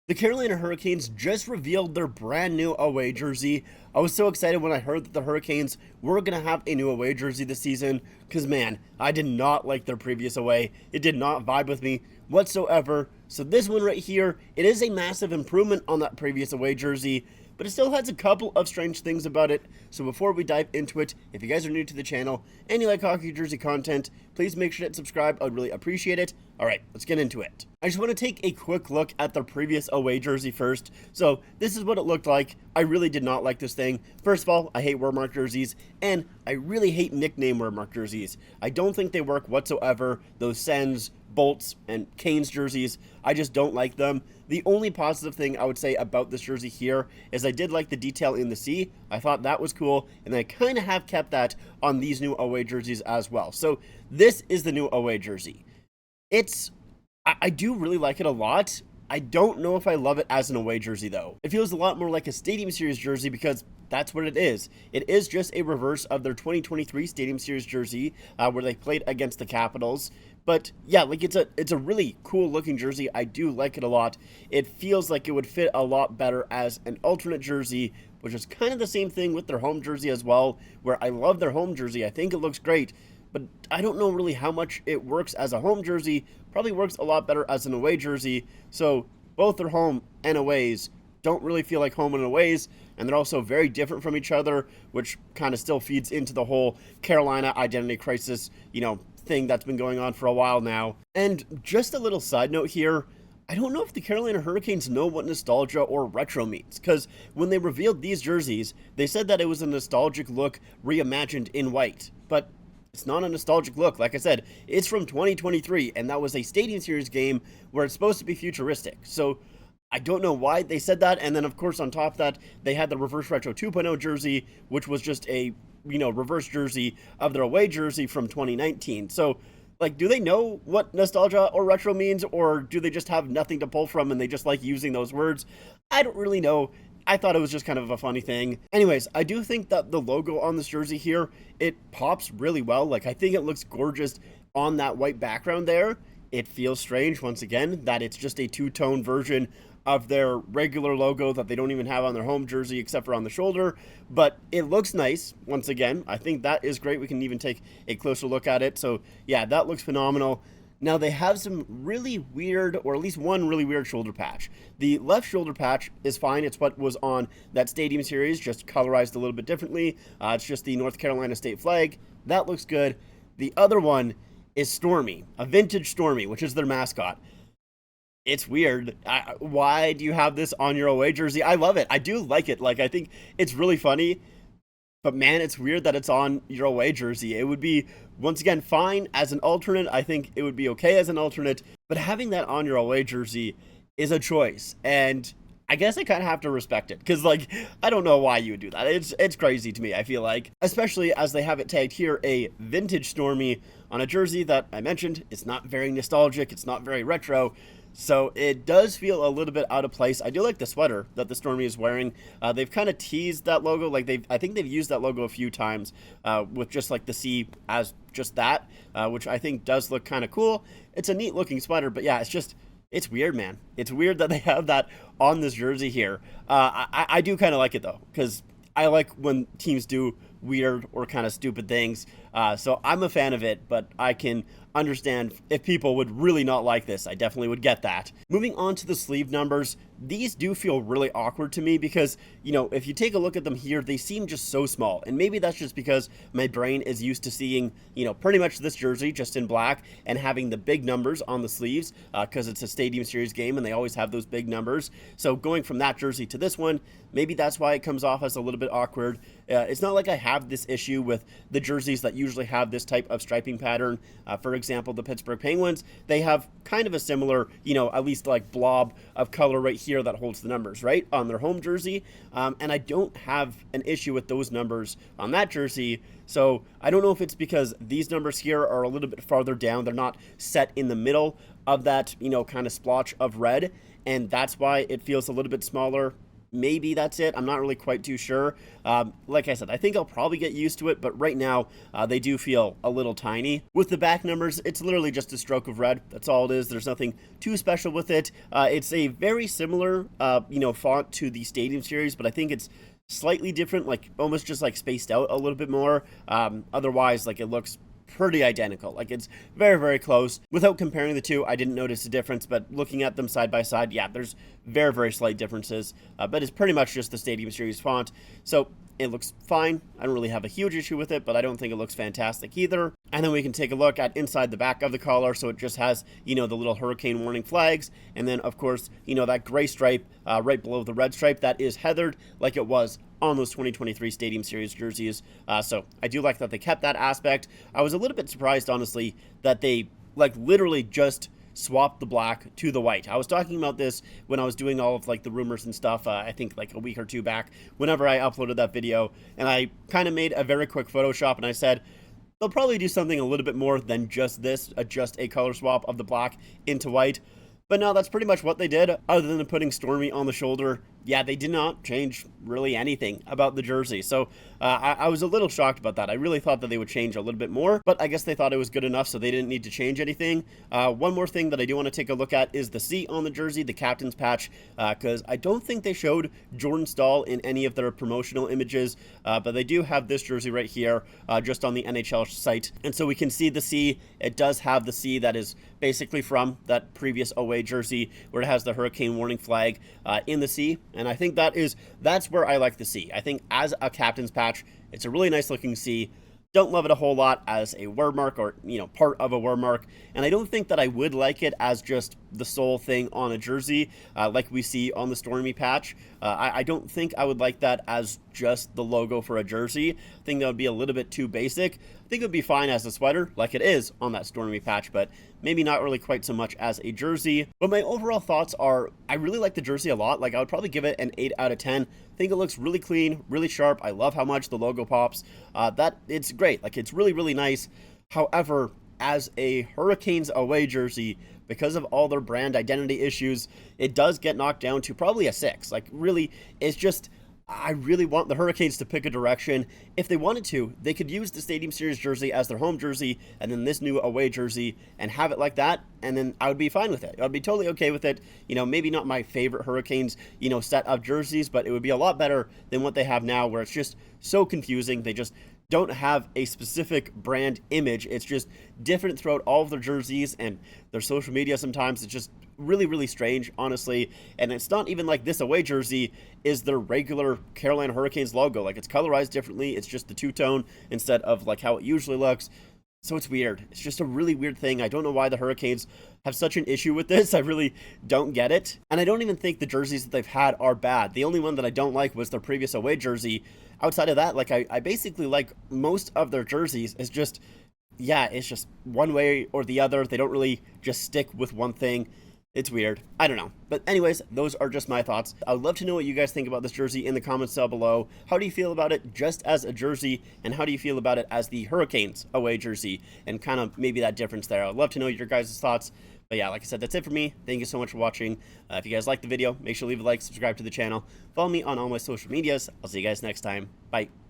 The Carolina Hurricanes just revealed their brand new away jersey. I was so excited when I heard that the Hurricanes were going to have a new away jersey this season because, man, I did not like their previous away. It did not vibe with me whatsoever. So, this one right here, it is a massive improvement on that previous away jersey, but it still has a couple of strange things about it. So, before we dive into it, if you guys are new to the channel and you like hockey jersey content, please make sure to subscribe. I'd really appreciate it. All right, let's get into it. I just want to take a quick look at the previous away jersey first. So this is what it looked like. I really did not like this thing. First of all, I hate wordmark jerseys, and I really hate nickname wordmark jerseys. I don't think they work whatsoever. Those Sens, Bolts, and Canes jerseys, I just don't like them. The only positive thing I would say about this jersey here is I did like the detail in the C. I thought that was cool, and I kind of have kept that on these new away jerseys as well. So this is the new away jersey. I do really like it a lot. I don't know if I love it as an away jersey, though. It feels a lot more like a Stadium Series jersey because that's what it is. It is just a reverse of their 2023 Stadium Series jersey where they played against the Capitals. But yeah, like it's a really cool looking jersey. I do like it a lot. It feels like it would fit a lot better as an alternate jersey, which is kind of the same thing with their home jersey as well, where I love their home jersey. I think it looks great, but I don't know really how much it works as a home jersey. Probably works a lot better as an away jersey. So both their home and aways don't really feel like home and aways, and they're also very different from each other, which kind of still feeds into the whole Carolina identity crisis, thing that's been going on for a while now. And just a little side note here, I don't know if the Carolina Hurricanes know what nostalgia or retro means, because when they revealed these jerseys, they said that it was a nostalgic look reimagined in white, but it's not a nostalgic look. Like I said, it's from 2023, and that was a Stadium Series game where it's supposed to be futuristic. So I don't know why they said that. And then, of course, on top of that, they had the Reverse Retro 2.0 jersey, which was just a, reverse jersey of their away jersey from 2019. So, like, do they know what nostalgia or retro means, or do they just have nothing to pull from and they just like using those words? I don't really know. I thought it was just kind of a funny thing. Anyways, I do think that the logo on this jersey here, it pops really well. Like, I think it looks gorgeous on that white background there. It feels strange, once again, that it's just a two-tone version of their regular logo that they don't even have on their home jersey except for on the shoulder. But it looks nice, once again. I think that is great. We can even take a closer look at it. So, yeah, that looks phenomenal. Now, they have some really weird, or at least one really weird shoulder patch. The left shoulder patch is fine. It's what was on that Stadium Series, just colorized a little bit differently. It's just the North Carolina state flag. That looks good. The other one is Stormy, a vintage Stormy, which is their mascot. It's weird. Why do you have this on your away jersey? I love it. I do like it. Like, I think it's really funny. But man, it's weird that it's on your away jersey. It would be, once again, fine as an alternate. I think it would be okay as an alternate. But having that on your away jersey is a choice. And I guess I kind of have to respect it. Because, like, I don't know why you would do that. It's crazy to me, I feel like. Especially as they have it tagged here, a vintage Stormy on a jersey that I mentioned. It's not very nostalgic. It's not very retro. So it does feel a little bit out of place. I do like the sweater that the Stormy is wearing. They've kind of teased that logo. Like I think they've used that logo a few times with just like the C as just that, which I think does look kind of cool. It's a neat looking sweater, but yeah, it's weird, man. It's weird that they have that on this jersey here. I do kind of like it though, because I like when teams do weird or kind of stupid things. So I'm a fan of it, but I can understand if people would really not like this. I definitely would get that. Moving on to the sleeve numbers, these do feel really awkward to me because, if you take a look at them here, they seem just so small. And maybe that's just because my brain is used to seeing, pretty much this jersey just in black and having the big numbers on the sleeves because it's a Stadium Series game and they always have those big numbers. So going from that jersey to this one, maybe that's why it comes off as a little bit awkward. It's not like I have this issue with the jerseys that usually have this type of striping pattern. For example, the Pittsburgh Penguins, they have kind of a similar, at least like blob of color right here that holds the numbers, right, on their home jersey. And I don't have an issue with those numbers on that jersey. So I don't know if it's because these numbers here are a little bit farther down. They're not set in the middle of that, kind of splotch of red. And that's why it feels a little bit smaller. maybe that's it. I'm not really quite too sure. Like I said, I think I'll probably get used to it, but right now they do feel a little tiny. With the back numbers, it's literally just a stroke of red. That's all it is. There's nothing too special with it. It's a very similar, font to the Stadium Series, but I think it's slightly different, like almost just like spaced out a little bit more. Otherwise, like it looks pretty identical. Like it's very, very close. Without comparing the two, I didn't notice a difference, but looking at them side by side, yeah, there's very, very slight differences, but it's pretty much just the Stadium Series font. So it looks fine. I don't really have a huge issue with it, but I don't think it looks fantastic either. And then we can take a look at inside the back of the collar. So it just has, the little hurricane warning flags. And then, of course, that gray stripe right below the red stripe that is heathered like it was on those 2023 Stadium Series jerseys. So I do like that they kept that aspect. I was a little bit surprised, honestly, that they literally just swap the black to the white. I was talking about this when I was doing all of the rumors and stuff, I think a week or two back, whenever I uploaded that video, and I kind of made a very quick Photoshop, and I said, they'll probably do something a little bit more than just this, just a color swap of the black into white. But no, that's pretty much what they did, other than putting Stormy on the shoulder. Yeah, they did not change really anything about the jersey. So I was a little shocked about that. I really thought that they would change a little bit more, but I guess they thought it was good enough, so they didn't need to change anything. One more thing that I do want to take a look at is the C on the jersey, the captain's patch, because I don't think they showed Jordan Staal in any of their promotional images, but they do have this jersey right here, just on the NHL site. And so we can see the C. It does have the C that is basically from that previous away jersey where it has the hurricane warning flag in the C. And I think that's where I like the C. I think as a captain's patch, it's a really nice looking C. Don't love it a whole lot as a word mark or, part of a word mark. And I don't think that I would like it as just the sole thing on a jersey like we see on the Stormy patch. I don't think I would like that as just the logo for a jersey. I think that would be a little bit too basic. I think it would be fine as a sweater like it is on that Stormy patch, but maybe not really quite so much as a jersey. But my overall thoughts are I really like the jersey a lot. I would probably give it an 8 out of 10. I think it looks really clean, really sharp. I love how much the logo pops. That it's great. It's really, really nice. However, as a Hurricanes away jersey, because of all their brand identity issues, it does get knocked down to probably a 6. Really, it's just, I really want the Hurricanes to pick a direction. If they wanted to, they could use the Stadium Series jersey as their home jersey and then this new away jersey and have it like that, and then I would be fine with it. I'd be totally okay with it. Maybe not my favorite Hurricanes, set of jerseys, but it would be a lot better than what they have now, where it's just so confusing. They just don't have a specific brand image. It's just different throughout all of their jerseys and their social media sometimes. It's just really, really strange, honestly. And it's not even like this away jersey is their regular Carolina Hurricanes logo. It's colorized differently. It's just the two-tone instead of how it usually looks. So it's weird. It's just a really weird thing. I don't know why the Hurricanes have such an issue with this. I really don't get it. And I don't even think the jerseys that they've had are bad. The only one that I don't like was their previous away jersey. Outside of that, I basically like most of their jerseys. It's just, yeah, it's just one way or the other. They don't really just stick with one thing. It's weird. I don't know. But anyways, those are just my thoughts. I would love to know what you guys think about this jersey in the comments down below. How do you feel about it just as a jersey? And how do you feel about it as the Hurricanes away jersey? And kind of maybe that difference there. I'd love to know your guys' thoughts. But yeah, like I said, that's it for me. Thank you so much for watching. If you guys liked the video, make sure to leave a like, subscribe to the channel. Follow me on all my social medias. I'll see you guys next time. Bye.